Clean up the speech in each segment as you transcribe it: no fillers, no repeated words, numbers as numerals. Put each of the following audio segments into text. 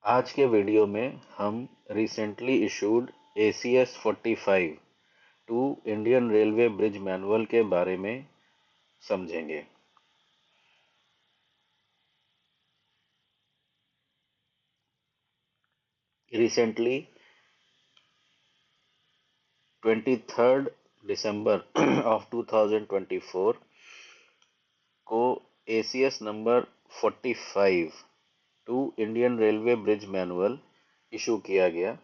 आज के वीडियो में हम recently issued ACS 45 to Indian railway bridge manual के बारे में समझेंगे। रिसेंटली 23 दिसंबर ऑफ 2024 को ACS number 45 to Indian railway bridge manual issue किया गया।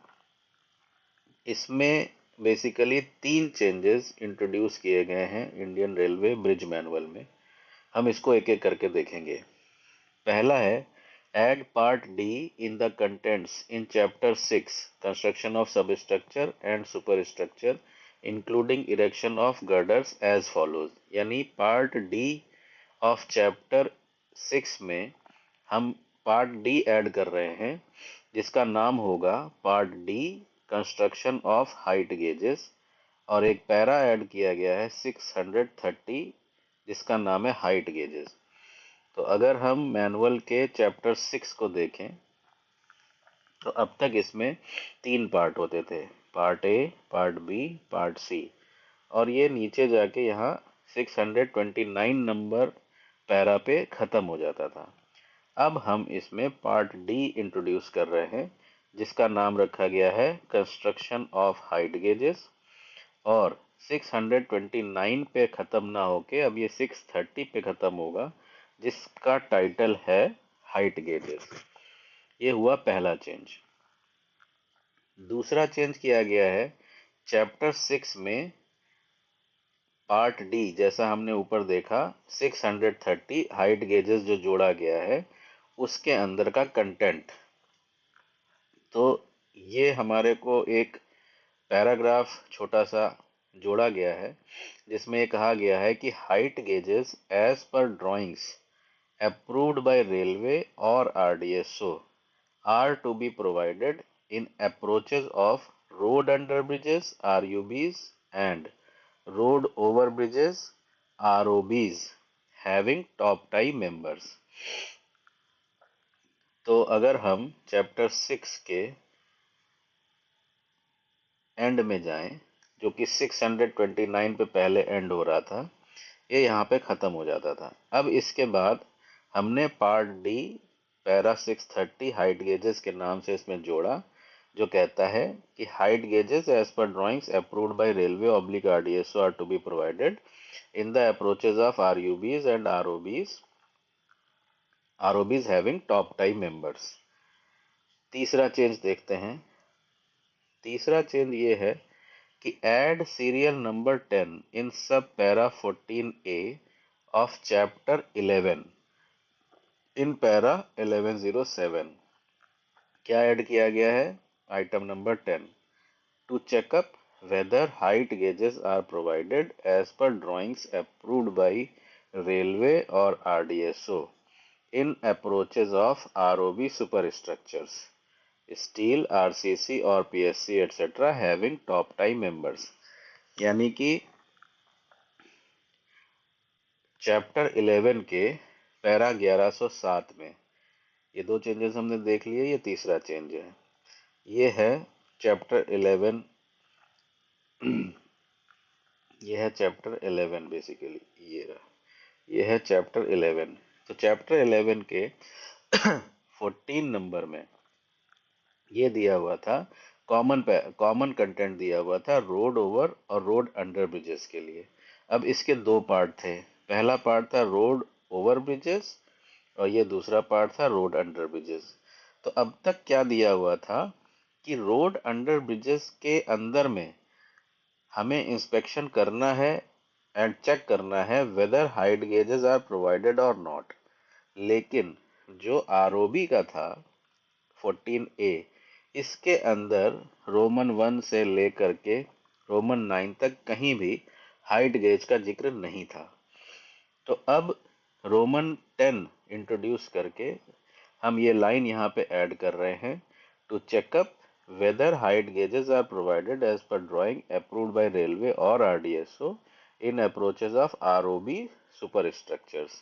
इसमें बेसिकली 3 चेंजेस इंट्रोड्यूस किए गए हैं इंडियन रेलवे ब्रिज मैनुअल में। हम इसको एक एक करके देखेंगे। पहला है add part D in the contents in chapter 6 construction of substructure and superstructure including erection of girders as follows. यानी पार्ट डी ऑफ चैप्टर 6 में हम पार्ट डी ऐड कर रहे हैं जिसका नाम होगा part D construction of height gauges, और एक पैरा ऐड किया गया है 630 जिसका नाम है हाइट गेजेस। तो अगर हम मैनुअल के चैप्टर 6 को देखें तो अब तक इसमें 3 पार्ट होते थे, part A, part B, part C, और ये नीचे जाके यहाँ 629 नंबर पैरा पे खत्म हो जाता था। अब हम इसमें पार्ट डी इंट्रोड्यूस कर रहे हैं जिसका नाम रखा गया है कंस्ट्रक्शन ऑफ हाइट गेजेस, और 629 पे खत्म ना होके अब ये 630 पे खत्म होगा जिसका टाइटल है हाइट गेजेस। ये हुआ पहला चेंज। दूसरा चेंज किया गया है चैप्टर 6 में पार्ट डी, जैसा हमने ऊपर देखा 630 हाइट गेजेस जो जोड़ा गया है उसके अंदर का कंटेंट। तो ये हमारे को एक पैराग्राफ छोटा सा जोड़ा गया है जिसमें ये कहा गया है कि height gauges as per drawings approved by railway or RDSO are to be provided in approaches of road underbridges RUBs and road overbridges ROBs having top tie members। तो अगर हम चैप्टर 6 के एंड में जाएं, जो कि 629 पे पहले एंड हो रहा था, ये यहाँ पे खत्म हो जाता था। अब इसके बाद हमने part D para 630 height gauges के नाम से इसमें जोड़ा, जो कहता है कि height gauges as per drawings approved by railway oblique RDSO are to be provided in the approaches of RUBs and ROBs having top tie members. तीसरा चेंज देखते हैं। तीसरा चेंज ये है कि add serial number 10 in sub para 14A of chapter 11 in para 1107। क्या add किया गया है? Item number 10 to checkup whether height gauges are provided as per drawings approved by railway और RDSO in approaches of ROB superstructures steel RCC और PSC et cetera having top tie members. यानी कि chapter 11 के para 1107 में ये 2 changes हमने देख लिए। ये तीसरा चेंज है। ये है चैप्टर 11 ये है चैप्टर 11 बेसिकली ये रहा। ये है चैप्टर 11। तो चैप्टर 11 के 14 नंबर में ये दिया हुआ था कॉमन कंटेंट दिया हुआ था रोड ओवर और रोड अंडर ब्रिजेस के लिए। अब इसके 2 पार्ट थे। पहला पार्ट था रोड ओवर ब्रिजेस और ये दूसरा पार्ट था रोड अंडर ब्रिजेस। तो अब तक क्या दिया हुआ था कि रोड अंडर ब्रिजेस के अंदर में हमें इंस्पेक्शन करना है एंड चेक करना है whether height gauges are provided और नॉट। लेकिन जो आरओबी का था 14A, इसके अंदर रोमन 1 से लेकर के रोमन 9 तक कहीं भी हाइट गेज का जिक्र नहीं था। तो अब रोमन 10 इंट्रोड्यूस करके हम ये लाइन यहाँ पे ऐड कर रहे हैं to checkup whether height gauges are provided as per drawing approved by railway और RDSO in approaches of ROB super structures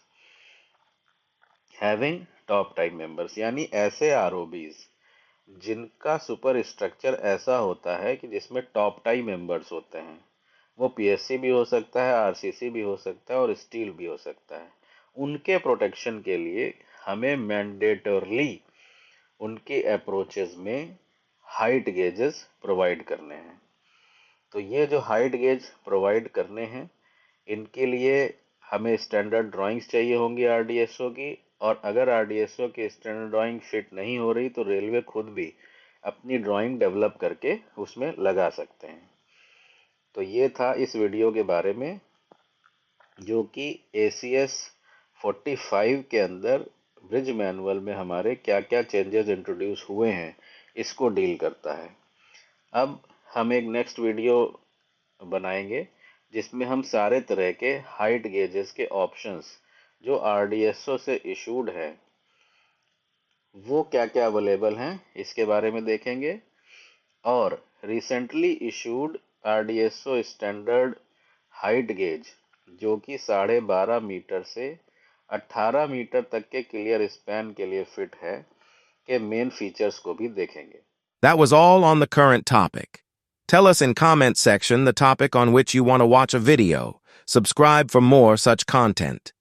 having top time members. यानी ऐसे आरओबीज जिनका सुपर स्ट्रक्चर ऐसा होता है कि जिसमें टॉप टाई मेंबर्स होते हैं। वो पीएससी भी हो सकता है, आरसीसी भी हो सकता है और स्टील भी हो सकता है। उनके प्रोटेक्शन के लिए हमें मैंडेटरली उनके अप्रोचेस में हाइट गेजेस प्रोवाइड करने हैं। तो ये जो हाइट गेज प्रोवाइड करने हैं, इनके लिए हमें स्टैंडर्ड ड्राइंग्स चाहिए होंगी आरडीएसओ की। और अगर आरडीएसओ की स्टैंडर्ड ड्राइंग फिट नहीं हो रही तो रेलवे खुद भी अपनी ड्राइंग डेवलप करके उसमें लगा सकते हैं। तो ये था इस वीडियो के बारे में, जो कि ACS 45 के अंदर ब्रिज मैनुअल में हमारे क्या क्या चेंजेस इंट्रोड्यूस हुए हैं इसको डील करता है। अब हम एक नेक्स्ट वीडियो बनाएंगे जिसमें हम सारे तरह के हाइट गेजेस के ऑप्शंस जो आरडीएसओ से इशूड है वो क्या क्या अवेलेबल हैं इसके बारे में देखेंगे। और recently issued RDSO standard height gauge जो कि 12.5 मीटर से 18 मीटर तक के क्लियर स्पैन के लिए फिट है के मेन फीचर्स को भी देखेंगे। That was all on the current topic. Tell us in comment section the topic on which you want to watch a video. Subscribe for more such content.